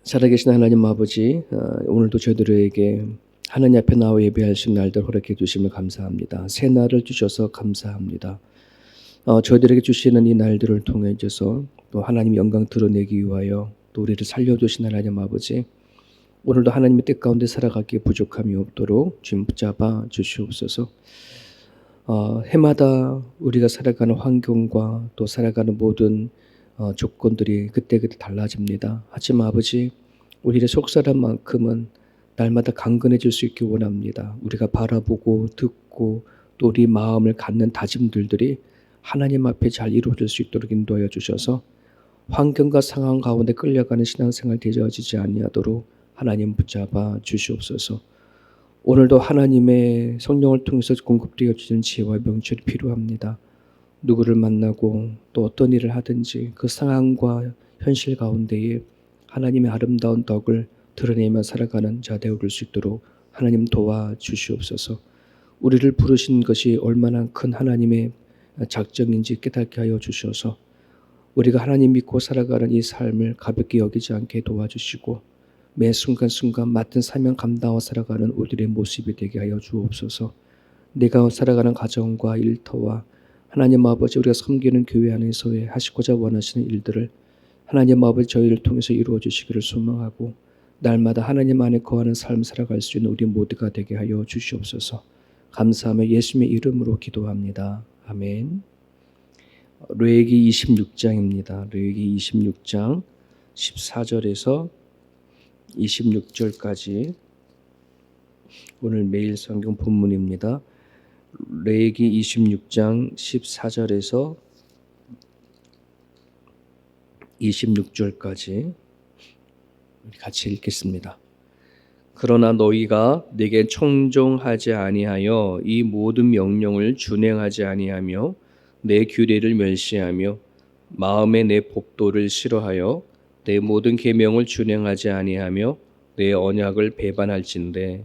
살아계신 하나님 아버지, 오늘도 저희들에게 하나님 앞에 나와 예배할 수 있는 날들 허락해 주심을 감사합니다. 새 날을 주셔서 감사합니다. 저희들에게 주시는 이 날들을 통해 있어서 또 하나님 영광 드러내기 위하여 또 우리를 살려주신 하나님 아버지, 오늘도 하나님의 뜻 가운데 살아가기에 부족함이 없도록 주님 붙잡아 주시옵소서. 해마다 우리가 살아가는 환경과 또 살아가는 모든 조건들이 그때그때 달라집니다. 하지만 아버지, 우리의 속사람만큼은 날마다 강건해질 수 있기 원합니다. 우리가 바라보고 듣고 또 우리 마음을 갖는 다짐들이 하나님 앞에 잘 이루어질 수 있도록 인도하여 주셔서 환경과 상황 가운데 끌려가는 신앙생활 되어지지 아니하도록 하나님 붙잡아 주시옵소서. 오늘도 하나님의 성령을 통해서 공급되어 주시는 지혜와 명철이 필요합니다. 누구를 만나고 또 어떤 일을 하든지 그 상황과 현실 가운데에 하나님의 아름다운 덕을 드러내며 살아가는 자 되어줄 수 있도록 하나님 도와주시옵소서. 우리를 부르신 것이 얼마나 큰 하나님의 작정인지 깨닫게 하여 주셔서 우리가 하나님 믿고 살아가는 이 삶을 가볍게 여기지 않게 도와주시고 매 순간순간 맡은 사명 감당하고 살아가는 우리들의 모습이 되게 하여 주옵소서. 내가 살아가는 가정과 일터와 하나님 아버지 우리가 섬기는 교회 안에서의 하시고자 원하시는 일들을 하나님 아버지 저희를 통해서 이루어 주시기를 소망하고 날마다 하나님 안에 거하는 삶 살아갈 수 있는 우리 모두가 되게 하여 주시옵소서. 감사하며 예수님의 이름으로 기도합니다. 아멘. 레위기 26장입니다. 레위기 26장 14절에서 26절까지 오늘 매일 성경 본문입니다. 레위기 26장 14절에서 26절까지 같이 읽겠습니다. 그러나 너희가 내게 청종하지 아니하여 이 모든 명령을 준행하지 아니하며 내 규례를 멸시하며 마음에 내 법도를 싫어하여 내 모든 계명을 준행하지 아니하며 내 언약을 배반할진대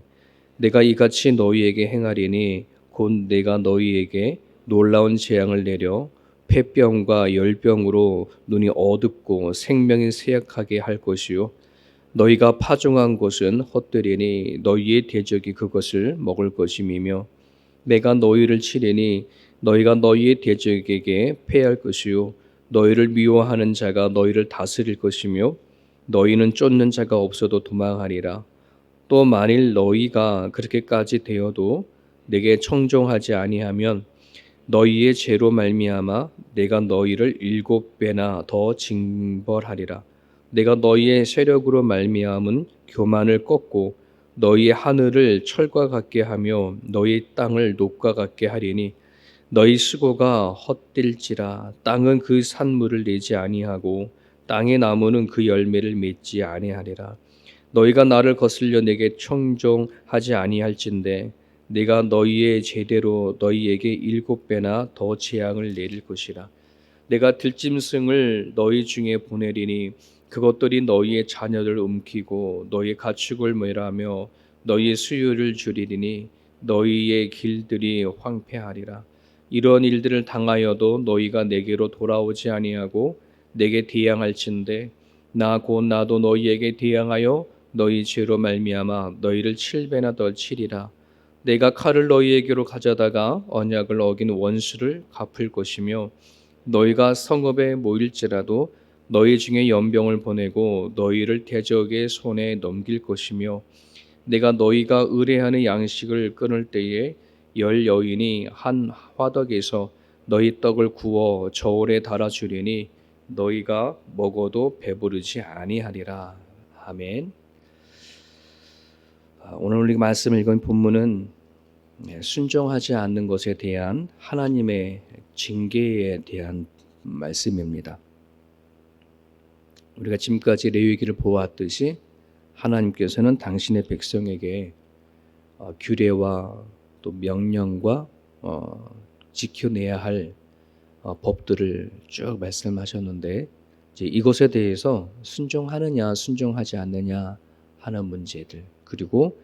내가 이같이 너희에게 행하리니 곧 내가 너희에게 놀라운 재앙을 내려 폐병과 열병으로 눈이 어둡고 생명이 쇠약하게 할 것이요 너희가 파종한 곳은 헛되리니 너희의 대적이 그것을 먹을 것임이며 내가 너희를 치리니 너희가 너희의 대적에게 패할 것이요 너희를 미워하는 자가 너희를 다스릴 것이며 너희는 쫓는 자가 없어도 도망하리라. 또 만일 너희가 그렇게까지 되어도 내게 청종하지 아니하면 너희의 죄로 말미암아 내가 너희를 7배나 더 징벌하리라. 내가 너희의 세력으로 말미암은 교만을 꺾고 너희의 하늘을 철과 같게 하며 너희 땅을 녹과 같게 하리니 너희 수고가 헛될지라. 땅은 그 산물을 내지 아니하고 땅의 나무는 그 열매를 맺지 아니하리라. 너희가 나를 거슬려 내게 청종하지 아니할진대 내가 너희의 죄대로 너희에게 7배나 더 재앙을 내릴 것이라. 내가 들짐승을 너희 중에 보내리니 그것들이 너희의 자녀를 움키고 너희의 가축을 멸하며 너희의 수요를 줄이리니 너희의 길들이 황폐하리라. 이런 일들을 당하여도 너희가 내게로 돌아오지 아니하고 내게 대항할진대 나 곧 나도 너희에게 대항하여 너희 죄로 말미암아 너희를 7배나 더 치리라. 내가 칼을 너희에게로 가져다가 언약을 어긴 원수를 갚을 것이며 너희가 성읍에 모일지라도 너희 중에 연병을 보내고 너희를 대적의 손에 넘길 것이며 내가 너희가 의뢰하는 양식을 끊을 때에 10여인이 한 화덕에서 너희 떡을 구워 저울에 달아주리니 너희가 먹어도 배부르지 아니하리라. 아멘. 오늘 우리 말씀을 읽은 본문은 순종하지 않는 것에 대한 하나님의 징계에 대한 말씀입니다. 우리가 지금까지 레위기를 보았듯이 하나님께서는 당신의 백성에게 규례와 또 명령과 지켜내야 할 법들을 쭉 말씀하셨는데 이제 이것에 대해서 순종하느냐 순종하지 않느냐 하는 문제들 그리고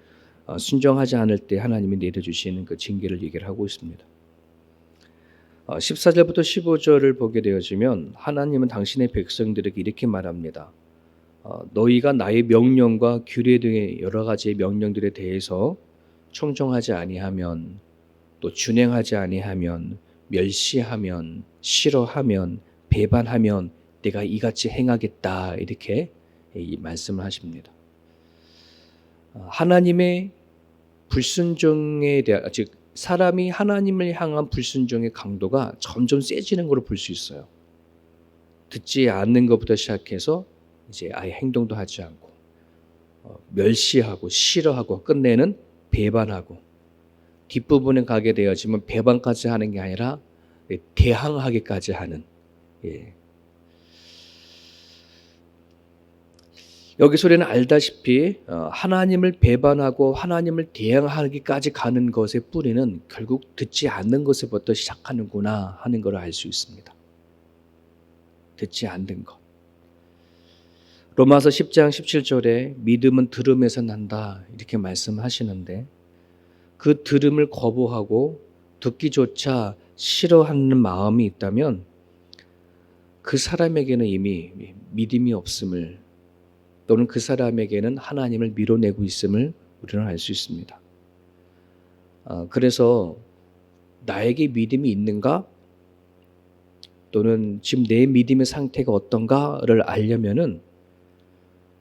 순종하지 않을 때 하나님이 내려주시는 그 징계를 얘기를 하고 있습니다. 14절부터 15절을 보게 되어지면 하나님은 당신의 백성들에게 이렇게 말합니다. 너희가 나의 명령과 규례 등의 여러 가지 명령들에 대해서 청종하지 아니하면, 또 준행하지 아니하면, 멸시하면, 싫어하면, 배반하면 내가 이같이 행하겠다, 이렇게 이 말씀을 하십니다. 하나님의 불순종에 대한, 즉 사람이 하나님을 향한 불순종의 강도가 점점 세지는 것을 볼 수 있어요. 듣지 않는 것부터 시작해서 이제 아예 행동도 하지 않고, 멸시하고 싫어하고 끝내는 배반하고, 뒷부분에 가게 되어지면 배반까지 하는 게 아니라 대항하기까지 하는. 여기서 우리는 알다시피 하나님을 배반하고 하나님을 대항하기까지 가는 것의 뿌리는 결국 듣지 않는 것에부터 시작하는구나 하는 걸 알 수 있습니다. 듣지 않는 것. 로마서 10장 17절에 믿음은 들음에서 난다, 이렇게 말씀하시는데, 그 들음을 거부하고 듣기조차 싫어하는 마음이 있다면 그 사람에게는 이미 믿음이 없음을, 또는 그 사람에게는 하나님을 밀어내고 있음을 우리는 알 수 있습니다. 그래서 나에게 믿음이 있는가, 또는 지금 내 믿음의 상태가 어떤가를 알려면은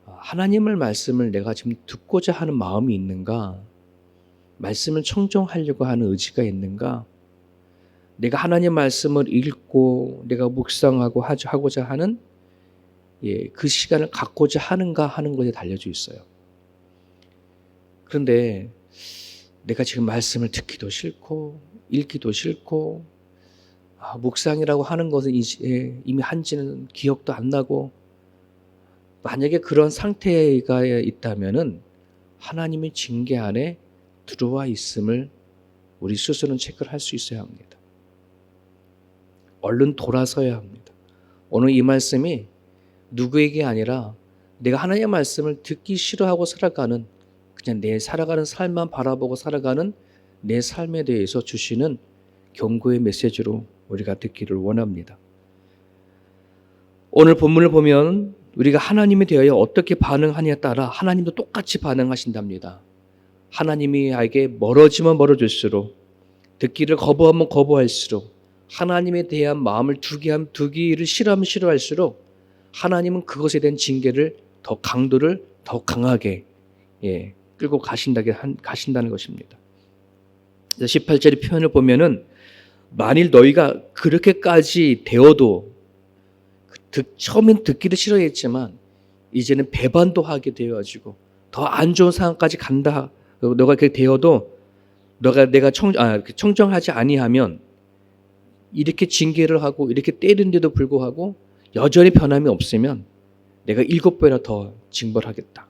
하나님의 말씀을 내가 지금 듣고자 하는 마음이 있는가, 말씀을 청종하려고 하는 의지가 있는가, 내가 하나님 말씀을 읽고 내가 묵상하고 하고자 하는 그 시간을 갖고자 하는가 하는 것에 달려져 있어요. 그런데 내가 지금 말씀을 듣기도 싫고 읽기도 싫고 묵상이라고 하는 것은 이미 한지는 기억도 안 나고, 만약에 그런 상태가 있다면은 하나님의 징계 안에 들어와 있음을 우리 스스로는 체크를 할 수 있어야 합니다. 얼른 돌아서야 합니다. 오늘 이 말씀이 누구에게 아니라 내가 하나님의 말씀을 듣기 싫어하고 살아가는, 그냥 내 살아가는 삶만 바라보고 살아가는 내 삶에 대해서 주시는 경고의 메시지로 우리가 듣기를 원합니다. 오늘 본문을 보면 우리가 하나님에 대하여 어떻게 반응하냐에 따라 하나님도 똑같이 반응하신답니다. 하나님이 나에게 멀어지면 멀어질수록, 듣기를 거부하면 거부할수록, 하나님에 대한 마음을 두기를 싫어하면 싫어할수록 하나님은 그것에 대한 징계를 더 강도를 더 강하게 끌고 가신다는 것입니다. 18절의 표현을 보면은, 만일 너희가 그렇게까지 되어도, 처음엔 듣기를 싫어했지만 이제는 배반도 하게 되어가지고 더 안 좋은 상황까지 간다. 너가 그렇게 되어도 내가 청정하지 아니하면, 이렇게 징계를 하고 이렇게 때리는데도 불구하고 여전히 변함이 없으면 내가 7배나 더 징벌하겠다.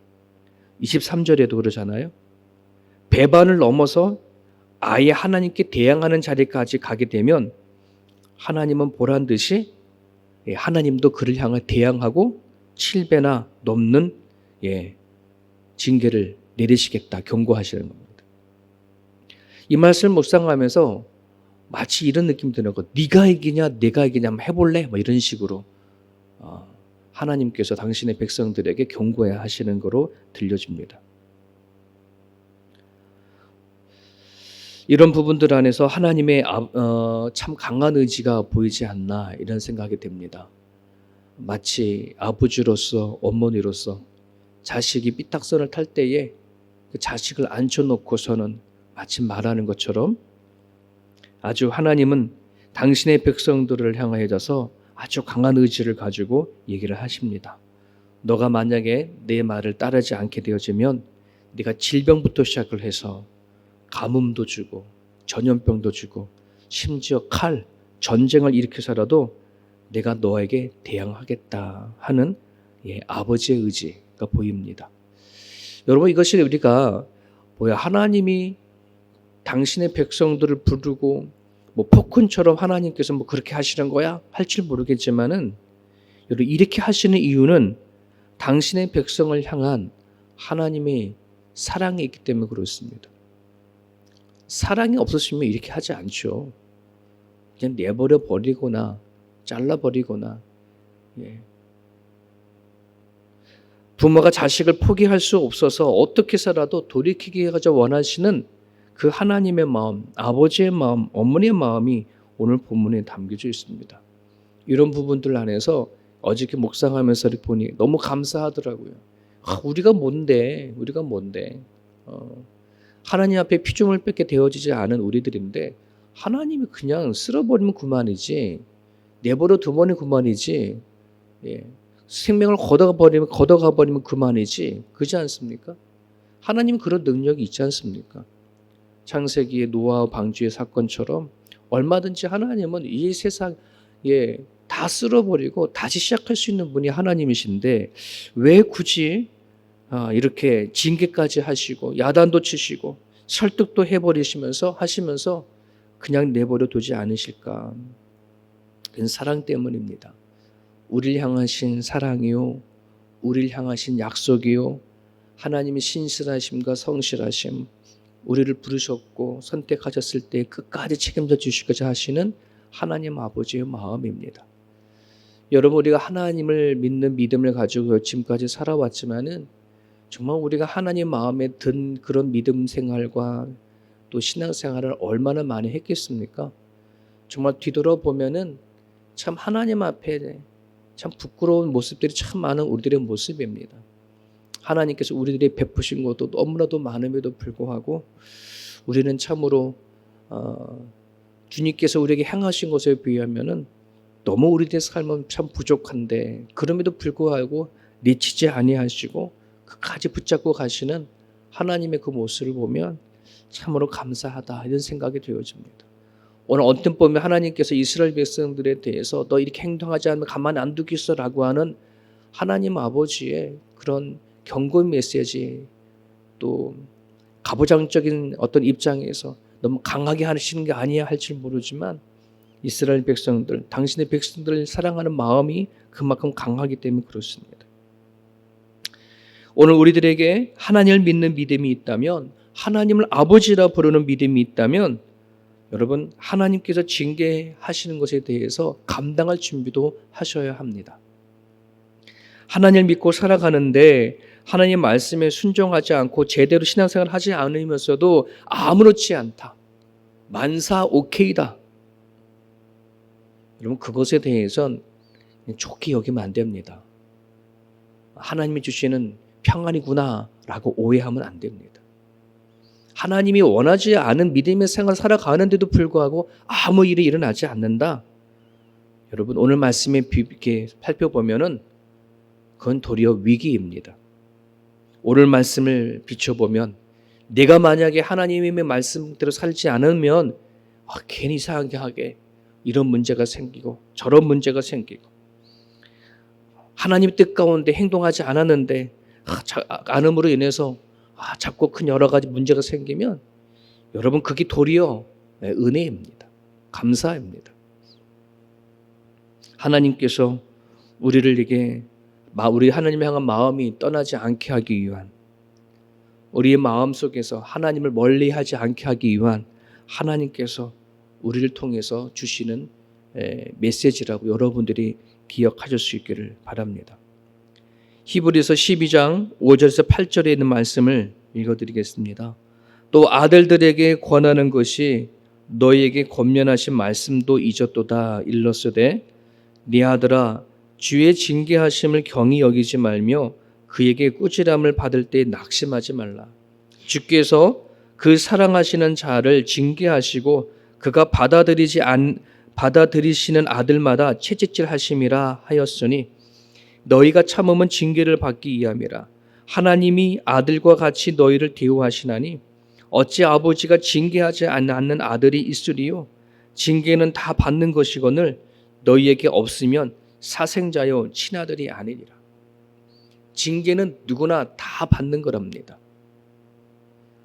23절에도 그러잖아요. 배반을 넘어서 아예 하나님께 대항하는 자리까지 가게 되면 하나님은 보란 듯이 하나님도 그를 향해 대항하고 7배나 넘는 징계를 내리시겠다, 경고하시는 겁니다. 이 말씀을 묵상하면서 마치 이런 느낌 드는 거, 네가 이기냐 내가 이기냐 한번 해볼래? 이런 식으로 하나님께서 당신의 백성들에게 경고해야 하시는 거로 들려집니다. 이런 부분들 안에서 하나님의 참 강한 의지가 보이지 않나, 이런 생각이 듭니다. 마치 아버지로서, 어머니로서 자식이 삐딱선을 탈 때에 그 자식을 앉혀놓고서는 마치 말하는 것처럼 아주 하나님은 당신의 백성들을 향하여서 아주 강한 의지를 가지고 얘기를 하십니다. 너가 만약에 내 말을 따르지 않게 되어지면 네가 질병부터 시작을 해서 가뭄도 주고 전염병도 주고 심지어 전쟁을 일으켜서라도 내가 너에게 대항하겠다 하는 아버지의 의지가 보입니다. 여러분, 이것이 우리가 하나님이 당신의 백성들을 부르고 폭군처럼 하나님께서 그렇게 하시는 거야? 할지 모르겠지만은, 여러분, 이렇게 하시는 이유는 당신의 백성을 향한 하나님의 사랑이 있기 때문에 그렇습니다. 사랑이 없었으면 이렇게 하지 않죠. 그냥 내버려 버리거나 잘라버리거나 부모가 자식을 포기할 수 없어서 어떻게 해서라도 돌이키기 원하시는 그 하나님의 마음, 아버지의 마음, 어머니의 마음이 오늘 본문에 담겨져 있습니다. 이런 부분들 안에서 어저께 묵상하면서 보니 너무 감사하더라고요. 우리가 뭔데? 하나님 앞에 피조물 뺏게 되어지지 않은 우리들인데 하나님이 그냥 쓸어버리면 그만이지, 내버려 두면 그만이지, 생명을 걷어가 버리면 그만이지, 그렇지 않습니까? 하나님은 그런 능력이 있지 않습니까? 창세기의 노아와 방주의 사건처럼 얼마든지 하나님은 이 세상에 다 쓸어버리고 다시 시작할 수 있는 분이 하나님이신데 왜 굳이 이렇게 징계까지 하시고 야단도 치시고 설득도 하시면서 그냥 내버려 두지 않으실까? 그건 사랑 때문입니다. 우리를 향하신 사랑이요, 우리를 향하신 약속이요, 하나님의 신실하심과 성실하심, 우리를 부르셨고 선택하셨을 때 끝까지 책임져 주시고자 하시는 하나님 아버지의 마음입니다. 여러분, 우리가 하나님을 믿는 믿음을 가지고 지금까지 살아왔지만은 정말 우리가 하나님 마음에 든 그런 믿음 생활과 또 신앙 생활을 얼마나 많이 했겠습니까? 정말 뒤돌아보면은 참 하나님 앞에 참 부끄러운 모습들이 참 많은 우리들의 모습입니다. 하나님께서 우리들이 베푸신 것도 너무나도 많음에도 불구하고 우리는 참으로 주님께서 우리에게 행하신 것에 비하면은 너무 우리들의 삶은 참 부족한데 그럼에도 불구하고 내치지 아니하시고 끝까지 붙잡고 가시는 하나님의 그 모습을 보면 참으로 감사하다 이런 생각이 되어집니다. 오늘 언뜻 보면 하나님께서 이스라엘 백성들에 대해서 너 이렇게 행동하지 않으면 가만 안 두겠어라고 하는 하나님 아버지의 그런 경고 메시지, 또 가부장적인 어떤 입장에서 너무 강하게 하시는 게 아니야 할지 모르지만 이스라엘 백성들, 당신의 백성들을 사랑하는 마음이 그만큼 강하기 때문에 그렇습니다. 오늘 우리들에게 하나님을 믿는 믿음이 있다면, 하나님을 아버지라 부르는 믿음이 있다면 여러분, 하나님께서 징계하시는 것에 대해서 감당할 준비도 하셔야 합니다. 하나님을 믿고 살아가는데 하나님 말씀에 순종하지 않고 제대로 신앙생활을 하지 않으면서도 아무렇지 않다, 만사 오케이다, 여러분 그것에 대해서는 좋게 여기면 안 됩니다. 하나님이 주시는 평안이구나 라고 오해하면 안 됩니다. 하나님이 원하지 않은 믿음의 생활을 살아가는데도 불구하고 아무 일이 일어나지 않는다. 여러분 오늘 말씀에 이렇게 살펴보면은 그건 도리어 위기입니다. 오늘 말씀을 비춰보면 내가 만약에 하나님의 말씀대로 살지 않으면 괜히 이상하게 이런 문제가 생기고 저런 문제가 생기고 하나님의 뜻 가운데 행동하지 않았는데 않음으로 인해서 자꾸 큰 여러 가지 문제가 생기면 여러분 그게 도리어 은혜입니다. 감사입니다. 하나님께서 우리 하나님 향한 마음이 떠나지 않게 하기 위한, 우리의 마음 속에서 하나님을 멀리하지 않게 하기 위한 하나님께서 우리를 통해서 주시는 메시지라고 여러분들이 기억하실 수 있기를 바랍니다. 히브리서 12장 5절에서 8절에 있는 말씀을 읽어드리겠습니다. 또 아들들에게 권하는 것이 너희에게 권면하신 말씀도 잊었도다. 일렀으되 네 아들아 주의 징계하심을 경히 여기지 말며 그에게 꾸지람을 받을 때 낙심하지 말라. 주께서 그 사랑하시는 자를 징계하시고 그가 받아들이시는 아들마다 채찍질하심이라 하였으니 너희가 참으면 징계를 받기 위함이라. 하나님이 아들과 같이 너희를 대우하시나니 어찌 아버지가 징계하지 않는 아들이 있으리요? 징계는 다 받는 것이거늘 너희에게 없으면 사생자여 친아들이 아니니라. 징계는 누구나 다 받는 거랍니다.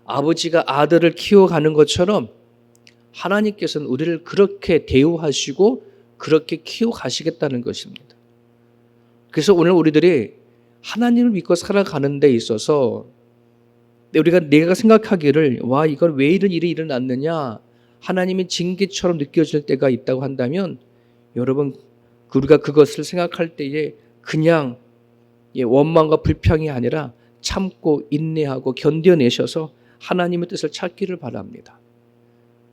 아버지가 아들을 키워가는 것처럼 하나님께서는 우리를 그렇게 대우하시고 그렇게 키워가시겠다는 것입니다. 그래서 오늘 우리들이 하나님을 믿고 살아가는 데 있어서 내가 생각하기를 이건 왜 이런 일이 일어났느냐, 하나님의 징계처럼 느껴질 때가 있다고 한다면 여러분 우리가 그것을 생각할 때에 그냥 원망과 불평이 아니라 참고 인내하고 견뎌내셔서 하나님의 뜻을 찾기를 바랍니다.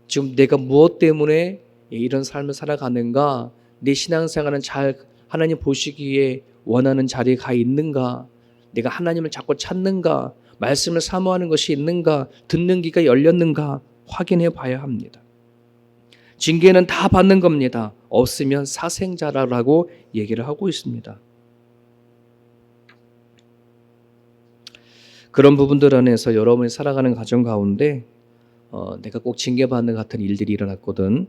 지금 내가 무엇 때문에 이런 삶을 살아가는가, 내 신앙생활은 잘 하나님 보시기에 원하는 자리에 가 있는가, 내가 하나님을 자꾸 찾는가, 말씀을 사모하는 것이 있는가, 듣는 귀가 열렸는가 확인해 봐야 합니다. 징계는 다 받는 겁니다. 없으면 사생자라고 얘기를 하고 있습니다. 그런 부분들 안에서 여러분이 살아가는 가정 가운데 내가 꼭 징계받는 같은 일들이 일어났거든,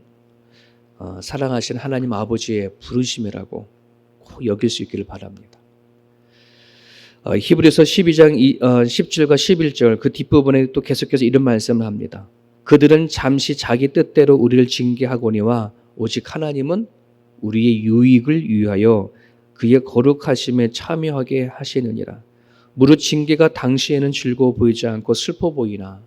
사랑하신 하나님 아버지의 부르심이라고 꼭 여길 수 있기를 바랍니다. 히브리서 12장 10절과 11절 그 뒷부분에 또 계속해서 이런 말씀을 합니다. 그들은 잠시 자기 뜻대로 우리를 징계하거니와 오직 하나님은 우리의 유익을 위하여 그의 거룩하심에 참여하게 하시느니라. 무릇 징계가 당시에는 즐거워 보이지 않고 슬퍼 보이나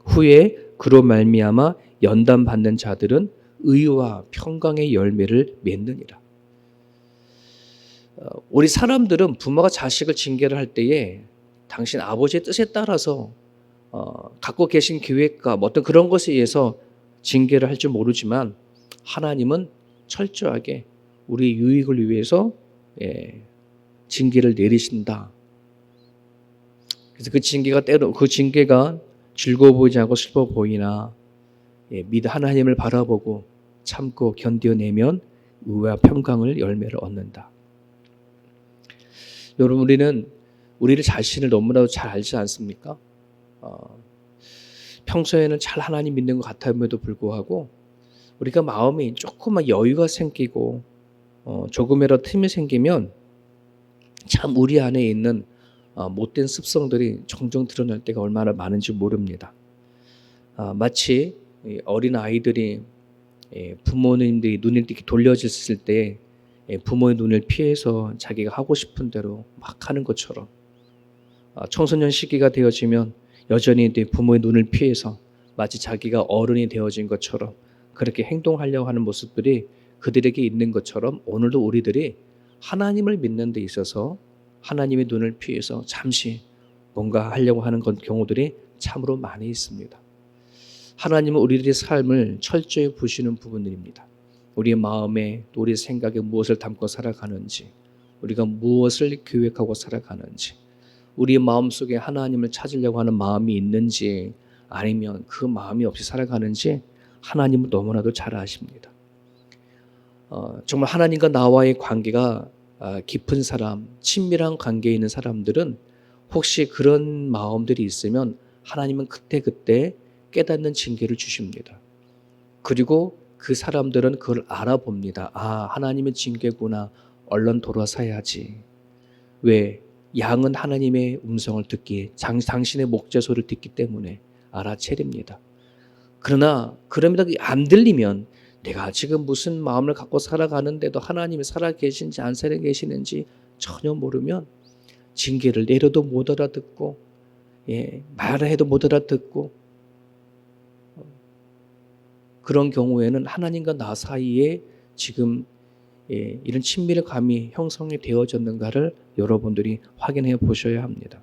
후에 그로 말미암아 연단받는 자들은 의와 평강의 열매를 맺느니라. 우리 사람들은 부모가 자식을 징계를 할 때에 당신 아버지의 뜻에 따라서 갖고 계신 계획과 어떤 그런 것에 의해서 징계를 할 줄 모르지만 하나님은 철저하게 우리 유익을 위해서 징계를 내리신다. 그래서 그 징계가 즐거워 보이지 않고 슬퍼 보이나 하나님을 바라보고 참고 견뎌내면 의와 평강을 열매를 얻는다. 여러분, 우리를 자신을 너무나도 잘 알지 않습니까? 평소에는 잘 하나님 믿는 것 같음에도 불구하고 우리가 마음이 조금만 여유가 생기고 조금이라도 틈이 생기면 참 우리 안에 있는 못된 습성들이 종종 드러날 때가 얼마나 많은지 모릅니다. 마치 어린 아이들이 부모님들이 눈을 이렇게 돌려졌을 때 부모의 눈을 피해서 자기가 하고 싶은 대로 막 하는 것처럼 청소년 시기가 되어지면 여전히 부모의 눈을 피해서 마치 자기가 어른이 되어진 것처럼 그렇게 행동하려고 하는 모습들이 그들에게 있는 것처럼 오늘도 우리들이 하나님을 믿는 데 있어서 하나님의 눈을 피해서 잠시 뭔가 하려고 하는 경우들이 참으로 많이 있습니다. 하나님은 우리들의 삶을 철저히 보시는 부분들입니다. 우리의 마음에 또 우리의 생각에 무엇을 담고 살아가는지, 우리가 무엇을 계획하고 살아가는지, 우리의 마음속에 하나님을 찾으려고 하는 마음이 있는지 아니면 그 마음이 없이 살아가는지 하나님은 너무나도 잘 아십니다. 정말 하나님과 나와의 관계가 깊은 사람, 친밀한 관계에 있는 사람들은 혹시 그런 마음들이 있으면 하나님은 그때그때 깨닫는 징계를 주십니다. 그리고 그 사람들은 그걸 알아봅니다. 하나님의 징계구나. 얼른 돌아서야지. 왜? 양은 하나님의 음성을 듣기에 당신의 목자 소리를 듣기 때문에 알아채립니다. 그러나 그럼에도 안 들리면 내가 지금 무슨 마음을 갖고 살아가는데도 하나님이 살아 계신지 안 살아 계시는지 전혀 모르면 징계를 내려도 못 알아듣고 말해도 못 알아듣고 그런 경우에는 하나님과 나 사이에 지금 이런 친밀의 감이 형성이 되어졌는가를 여러분들이 확인해 보셔야 합니다.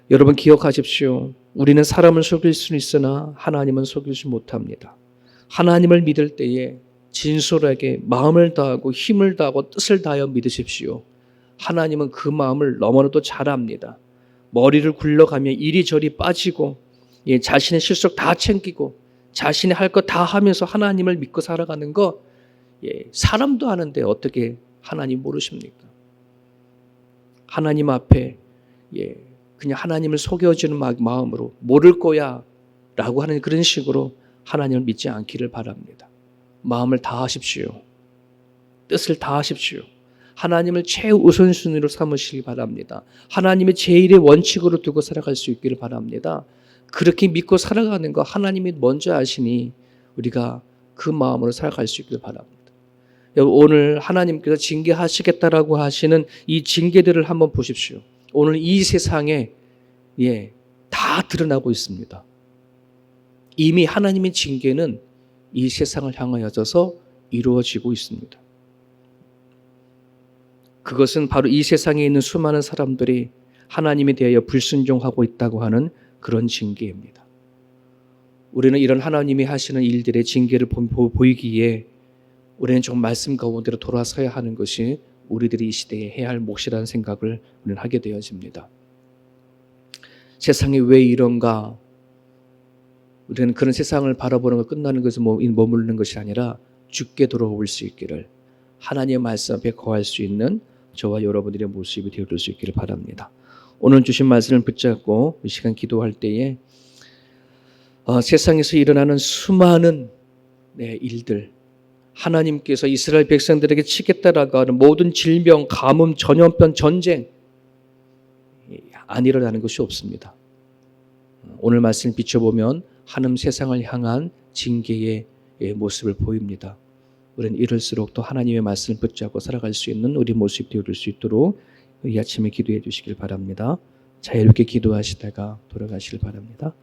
여러분 기억하십시오. 우리는 사람을 속일 수는 있으나 하나님은 속이지 못합니다. 하나님을 믿을 때에 진솔하게 마음을 다하고 힘을 다하고 뜻을 다하여 믿으십시오. 하나님은 그 마음을 너무나도 잘 압니다. 머리를 굴러가며 이리저리 빠지고 자신의 실속 다 챙기고 자신이 할 것 다 하면서 하나님을 믿고 살아가는 거 사람도 하는데 어떻게 하나님 모르십니까? 하나님 앞에 그냥 하나님을 속여주는 마음으로 모를 거야 라고 하는 그런 식으로 하나님을 믿지 않기를 바랍니다. 마음을 다하십시오. 뜻을 다하십시오. 하나님을 최우선순위로 삼으시기 바랍니다. 하나님의 제일의 원칙으로 두고 살아갈 수 있기를 바랍니다. 그렇게 믿고 살아가는 거 하나님이 먼저 아시니 우리가 그 마음으로 살아갈 수 있기를 바랍니다. 오늘 하나님께서 징계하시겠다라고 하시는 이 징계들을 한번 보십시오. 오늘 이 세상에 다 드러나고 있습니다. 이미 하나님의 징계는 이 세상을 향하여서 이루어지고 있습니다. 그것은 바로 이 세상에 있는 수많은 사람들이 하나님에 대하여 불순종하고 있다고 하는 그런 징계입니다. 우리는 이런 하나님이 하시는 일들의 징계를 보이기에 우리는 좀 말씀 가운데로 돌아서야 하는 것이 우리들이 이 시대에 해야 할 몫이라는 생각을 우리는 하게 되어집니다. 세상이 왜 이런가? 우리는 그런 세상을 바라보는 것 끝나는 것은 머무르는 것이 아니라 죽게 돌아올 수 있기를, 하나님의 말씀 앞에 거할 수 있는 저와 여러분들의 모습이 되어줄 수 있기를 바랍니다. 오늘 주신 말씀을 붙잡고 이 시간 기도할 때에 세상에서 일어나는 수많은 일들, 하나님께서 이스라엘 백성들에게 치겠다라고 하는 모든 질병, 가뭄, 전염병, 전쟁 안 일어나는 것이 없습니다. 오늘 말씀을 비춰보면 하나님 세상을 향한 징계의 모습을 보입니다. 우리는 이럴수록 또 하나님의 말씀을 붙잡고 살아갈 수 있는 우리 모습이 되어줄 수 있도록 이 아침에 기도해 주시길 바랍니다. 자유롭게 기도하시다가 돌아가시길 바랍니다.